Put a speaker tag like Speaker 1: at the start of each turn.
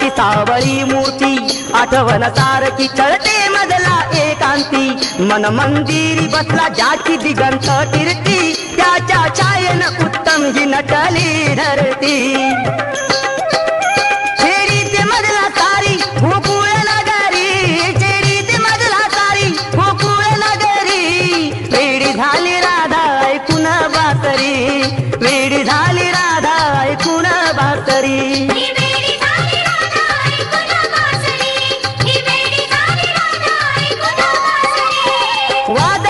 Speaker 1: राधाची सावळी मूर्ती आठवण सारखी चळते मधला एकांती मन मंदिरी बसला ज्याची दिगंत कीर्ती त्याच्या छायेन उत्तम ही नटली धरती चेरीत मधला सारी गोकुळ नगरी चेरीत मधला सारी गोकुळ नगरी वेडी झाली राधा ऐकून बासरी वेडी झाली राधा ऐकून बासरी वाद